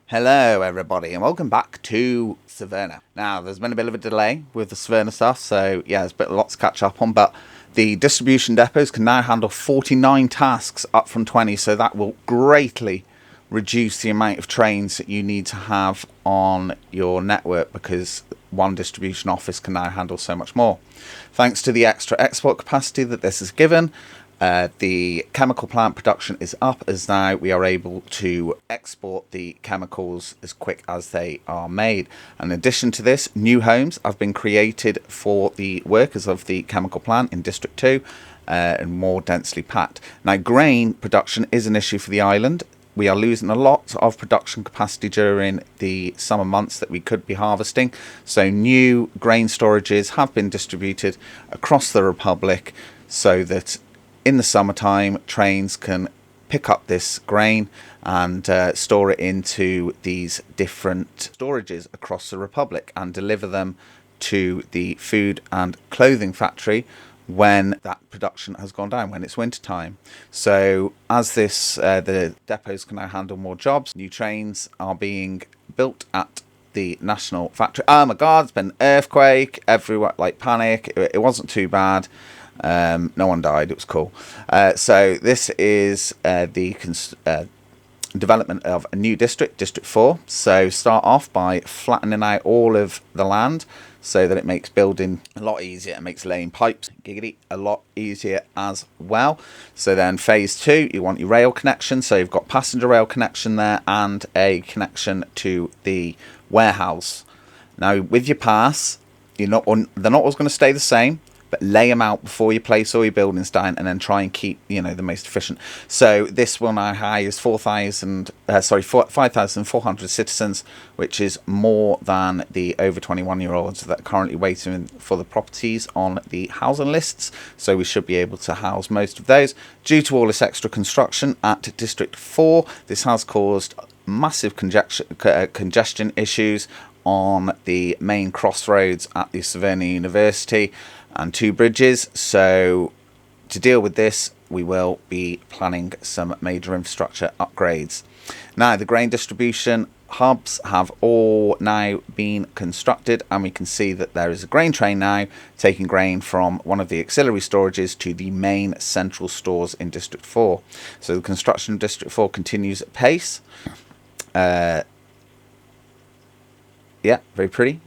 Hello everybody and welcome back to Severna. Now there's been a bit of a delay with the Severna stuff, so yeah, there's a lot to catch up on, but the distribution depots can now handle 49 tasks up from 20, so that will greatly reduce the amount of trains that you need to have on your network, because one distribution office can now handle so much more. Thanks to the extra export capacity that this has given, the chemical plant production is up, as now we are able to export the chemicals as quick as they are made. In addition to this, new homes have been created for the workers of the chemical plant in District 2 and more densely packed. Now, grain production is an issue for the island. We are losing a lot of production capacity during the summer months that we could be harvesting. So new grain storages have been distributed across the Republic so that in the summertime trains can pick up this grain and store it into these different storages across the Republic and deliver them to the food and clothing factory when that production has gone down, when it's winter time. So as this the depots can now handle more jobs, new trains are being built at the national factory. Oh my god, it's been an earthquake everywhere, like panic. It wasn't too bad. No one died. It was cool. So this is the development of a new district, District 4. So start off by flattening out all of the land so that it makes building a lot easier. It makes laying pipes, giggity, a lot easier as well. So then phase 2, you want your rail connection. So you've got passenger rail connection there and a connection to the warehouse. Now with your pass, they're not always going to stay the same, but lay them out before you place all your buildings down, and then try and keep, the most efficient. So this will now house 5,400 citizens, which is more than the over 21-year-olds that are currently waiting for the properties on the housing lists. So we should be able to house most of those. Due to all this extra construction at District 4, this has caused massive congestion issues on the main crossroads at the Severna University and 2 bridges. So to deal with this, we will be planning some major infrastructure upgrades. Now, the grain distribution hubs have all now been constructed, and we can see that there is a grain train now taking grain from one of the auxiliary storages to the main central stores in District 4. So the construction of District 4 continues at pace. Yeah, very pretty.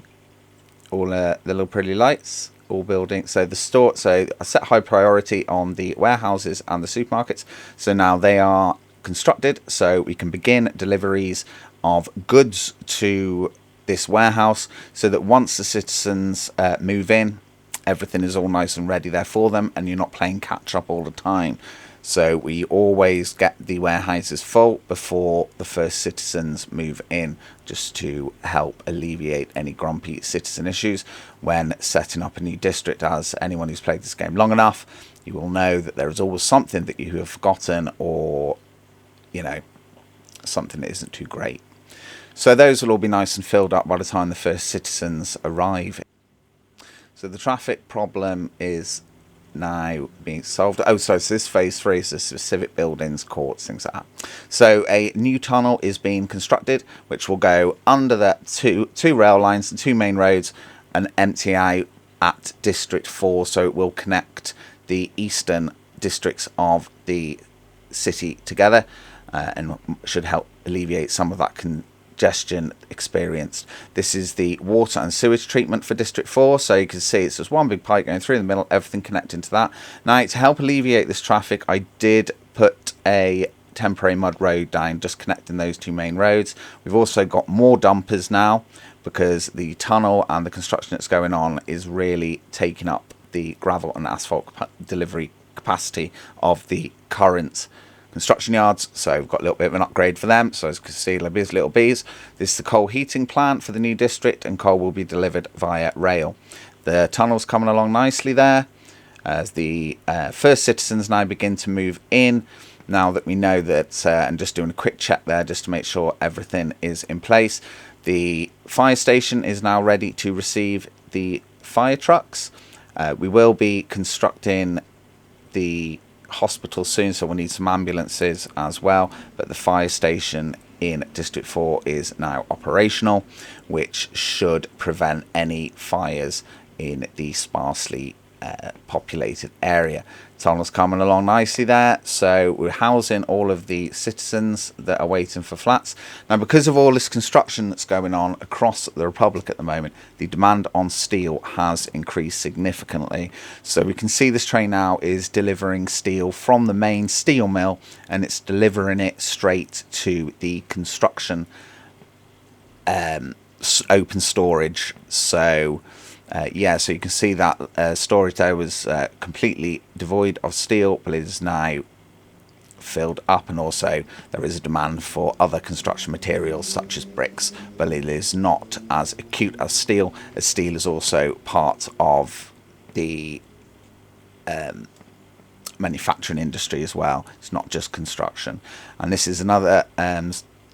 All the little pretty lights, all building. So the store, so I set high priority on the warehouses and the supermarkets. So now they are constructed, so we can begin deliveries of goods to this warehouse, so that once the citizens move in, everything is all nice and ready there for them, and you're not playing catch up all the time. So we always get the warehouses full before the first citizens move in, just to help alleviate any grumpy citizen issues when setting up a new district. As anyone who's played this game long enough, you will know that there is always something that you have forgotten, or something that isn't too great. So those will all be nice and filled up by the time the first citizens arrive. So the traffic problem is now being solved. So this phase 3 is the civic buildings, courts, things like that. So a new tunnel is being constructed, which will go under the two rail lines and 2 main roads and empty out at District 4. So it will connect the eastern districts of the city together, and should help alleviate some of that congestion experienced. This is the water and sewage treatment for District 4. So you can see it's just one big pipe going through the middle, everything connecting to that. Now, to help alleviate this traffic, I did put a temporary mud road down, just connecting those 2 main roads. We've also got more dumpers now, because the tunnel and the construction that's going on is really taking up the gravel and asphalt delivery capacity of the current construction yards. So we've got a little bit of an upgrade for them. So as you can see, little bees. This is the coal heating plant for the new district, and coal will be delivered via rail. The tunnel's coming along nicely there, as the first citizens now begin to move in. Now that we know that, and just doing a quick check there just to make sure everything is in place. The fire station is now ready to receive the fire trucks. We will be constructing the hospital soon, so we'll need some ambulances as well, but the fire station in District 4 is now operational, which should prevent any fires in the sparsely populated area. Tunnel's coming along nicely there, so we're housing all of the citizens that are waiting for flats. Now, because of all this construction that's going on across the Republic at the moment, the demand on steel has increased significantly. So we can see this train now is delivering steel from the main steel mill, and it's delivering it straight to the construction open storage. So yeah, so you can see that storage there was completely devoid of steel, but it is now filled up, and also there is a demand for other construction materials such as bricks, but it is not as acute as steel is also part of the manufacturing industry as well. It's not just construction, and this is another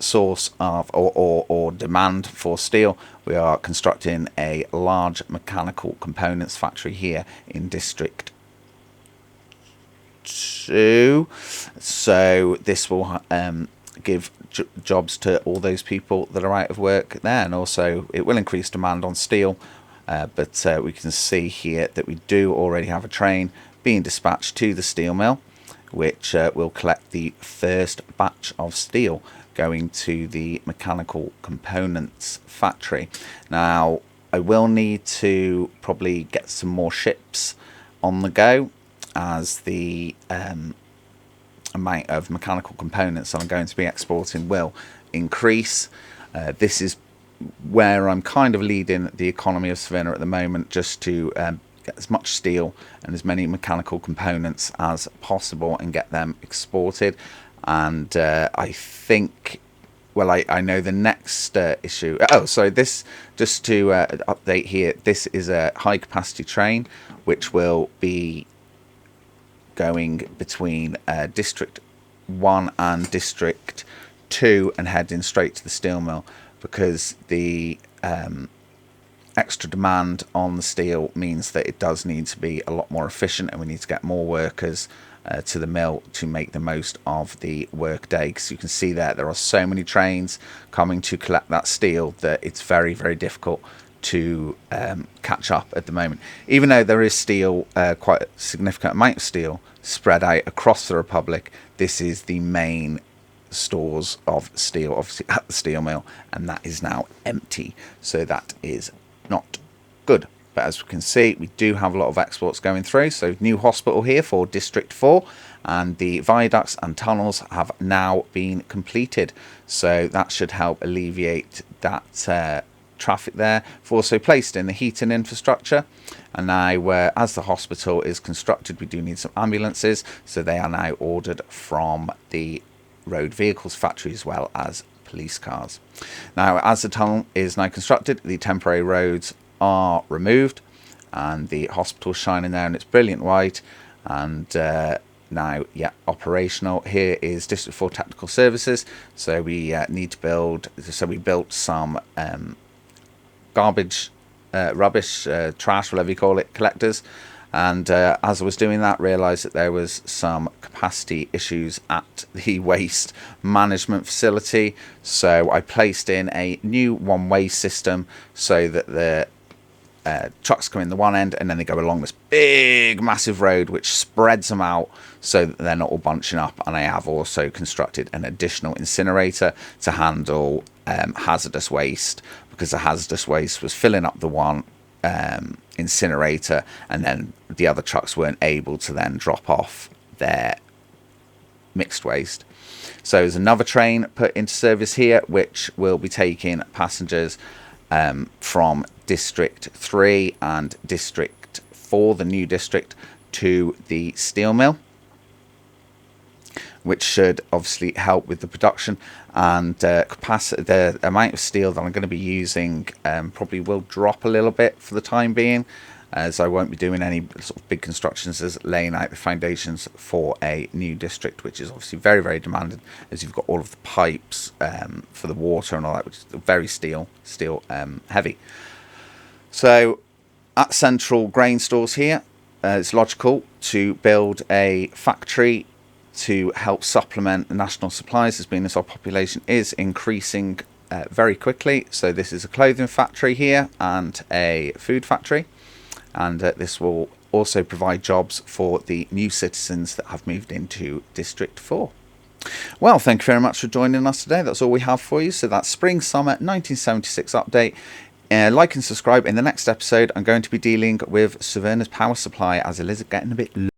source of or demand for steel. We are constructing a large mechanical components factory here in District 2, so this will give jobs to all those people that are out of work there, and also it will increase demand on steel. But we can see here that we do already have a train being dispatched to the steel mill, which will collect the first batch of steel going to the mechanical components factory. Now, I will need to probably get some more ships on the go, as the amount of mechanical components I'm going to be exporting will increase. This is where I'm kind of leading the economy of Severna at the moment, just to get as much steel and as many mechanical components as possible and get them exported. And I think, well, I know the next issue. Oh, so this, just to update here, this is a high capacity train which will be going between District 1 and District 2 and heading straight to the steel mill, because the extra demand on the steel means that it does need to be a lot more efficient, and we need to get more workers to the mill to make the most of the work day. Because you can see there are so many trains coming to collect that steel that it's very, very difficult to catch up at the moment. Even though there is steel, quite a significant amount of steel spread out across the Republic, this is the main stores of steel, obviously, at the steel mill, and that is now empty, so that is not good. But as we can see, we do have a lot of exports going through. So new hospital here for District 4, and the viaducts and tunnels have now been completed, so that should help alleviate that traffic there. We've also placed in the heating infrastructure, and now as the hospital is constructed, we do need some ambulances, so they are now ordered from the road vehicles factory as well as police cars. Now, as the tunnel is now constructed, the temporary roads are removed, and the hospital shining there in its brilliant white, and now, yeah, operational. Here is District 4 Technical Services. So we need to build, so we built some garbage, rubbish, trash, whatever you call it, collectors. And as I was doing that, realised that there was some capacity issues at the waste management facility. So I placed in a new one-way system, so that the trucks come in the one end, and then they go along this big massive road which spreads them out so that they're not all bunching up. And I have also constructed an additional incinerator to handle hazardous waste, because the hazardous waste was filling up the one incinerator, and then the other trucks weren't able to then drop off their mixed waste. So there's another train put into service here, which will be taking passengers from District 3 and District 4, the new district, to the steel mill, which should obviously help with the production. And capacity, the amount of steel that I'm going to be using probably will drop a little bit for the time being, as I won't be doing any sort of big constructions, as laying out the foundations for a new district, which is obviously very, very demanding, as you've got all of the pipes for the water and all that, which is very steel heavy. So at Central Grain Stores here, it's logical to build a factory to help supplement the national supplies, as being as our population is increasing very quickly. So this is a clothing factory here and a food factory, and this will also provide jobs for the new citizens that have moved into District 4. Well, thank you very much for joining us today. That's all we have for you. So that's Spring Summer 1976 update. Like and subscribe. In the next episode, I'm going to be dealing with Severna's power supply, as it is getting a bit low.